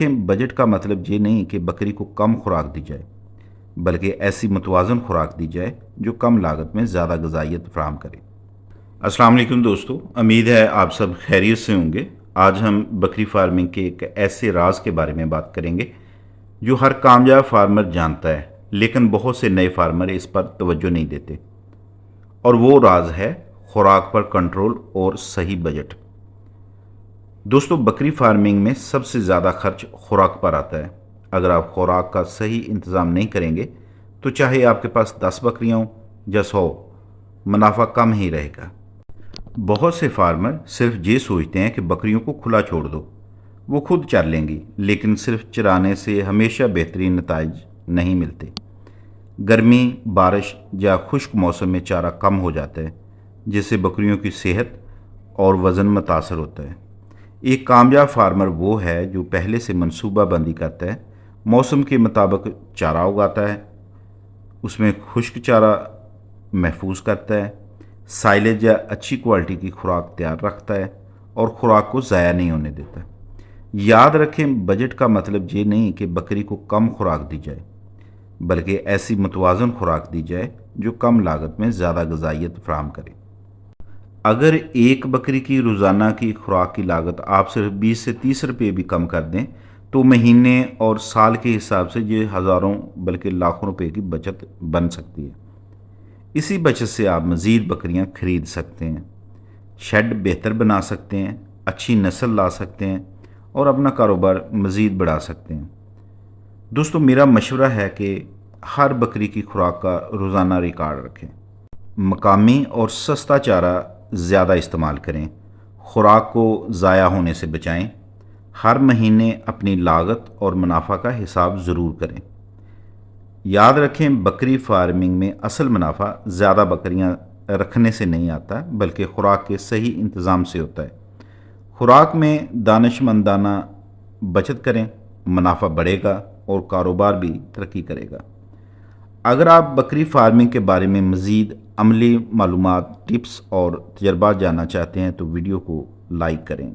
कि बजट का मतलब ये नहीं कि बकरी को कम खुराक दी जाए, बल्कि ऐसी मुतवाज़न खुराक दी जाए जो कम लागत में ज़्यादा ग़िज़ाइयत फ़राहम करे। अस्सलाम वालेकुम दोस्तों, उम्मीद है आप सब खैरियत से होंगे। आज हम बकरी फार्मिंग के एक ऐसे राज के बारे में बात करेंगे जो हर कामयाब फार्मर जानता है, लेकिन बहुत से नए फार्मर इस पर तवज्जो नहीं देते। और वो राज है खुराक पर कंट्रोल और सही बजट। दोस्तों, बकरी फार्मिंग में सबसे ज़्यादा खर्च खुराक पर आता है। अगर आप खुराक का सही इंतज़ाम नहीं करेंगे तो चाहे आपके पास 10 बकरियाँ हों या 100, मुनाफा कम ही रहेगा। बहुत से फार्मर सिर्फ ये सोचते हैं कि बकरियों को खुला छोड़ दो, वो खुद चर लेंगी, लेकिन सिर्फ चराने से हमेशा बेहतरीन नताइज नहीं मिलते। गर्मी, बारिश या खुश्क मौसम में चारा कम हो जाता है, जिससे बकरियों की सेहत और वज़न मुतासर होता है। एक कामयाब फार्मर वो है जो पहले से मंसूबा बंदी करता है, मौसम के मुताबिक चारा उगाता है, उसमें खुश्क चारा महफूज करता है, साइलेज या अच्छी क्वालिटी की खुराक तैयार रखता है और खुराक को ज़ाया नहीं होने देता। याद रखें, बजट का मतलब ये नहीं कि बकरी को कम खुराक दी जाए, बल्कि ऐसी मुतवाज़न खुराक दी जाए जो कम लागत में ज़्यादा ग़िज़ाइयत फ़राहम करे। अगर एक बकरी की रोज़ाना की खुराक की लागत आप सिर्फ 20 से 30 रुपये भी कम कर दें तो महीने और साल के हिसाब से ये हज़ारों बल्कि लाखों रुपए की बचत बन सकती है। इसी बचत से आप मज़ीद बकरियां खरीद सकते हैं, शेड बेहतर बना सकते हैं, अच्छी नस्ल ला सकते हैं और अपना कारोबार मज़ीद बढ़ा सकते हैं। दोस्तों, मेरा मशवरा है कि हर बकरी की खुराक का रोज़ाना रिकॉर्ड रखें, मकामी और सस्ता चारा ज़्यादा इस्तेमाल करें, खुराक को ज़ाया होने से बचाएं। हर महीने अपनी लागत और मुनाफा का हिसाब ज़रूर करें। याद रखें, बकरी फार्मिंग में असल मुनाफा ज़्यादा बकरियां रखने से नहीं आता, बल्कि खुराक के सही इंतज़ाम से होता है। खुराक में दानिशमंदाना बचत करें, मुनाफा बढ़ेगा और कारोबार भी तरक्की करेगा। अगर आप बकरी फार्मिंग के बारे में मज़ीद अमली मालूमात, टिप्स और तजर्बात जानना चाहते हैं तो वीडियो को लाइक करें,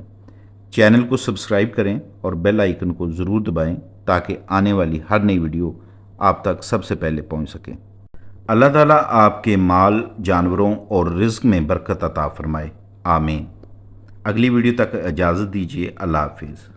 चैनल को सब्सक्राइब करें और बेल आइकन को ज़रूर दबाएं ताकि आने वाली हर नई वीडियो आप तक सबसे पहले पहुंच सके। अल्लाह ताला आपके माल, जानवरों और रिज़्क में बरकत अता फरमाए। आमीन। अगली वीडियो तक इजाज़त दीजिए। अल्लाह हाफिज़।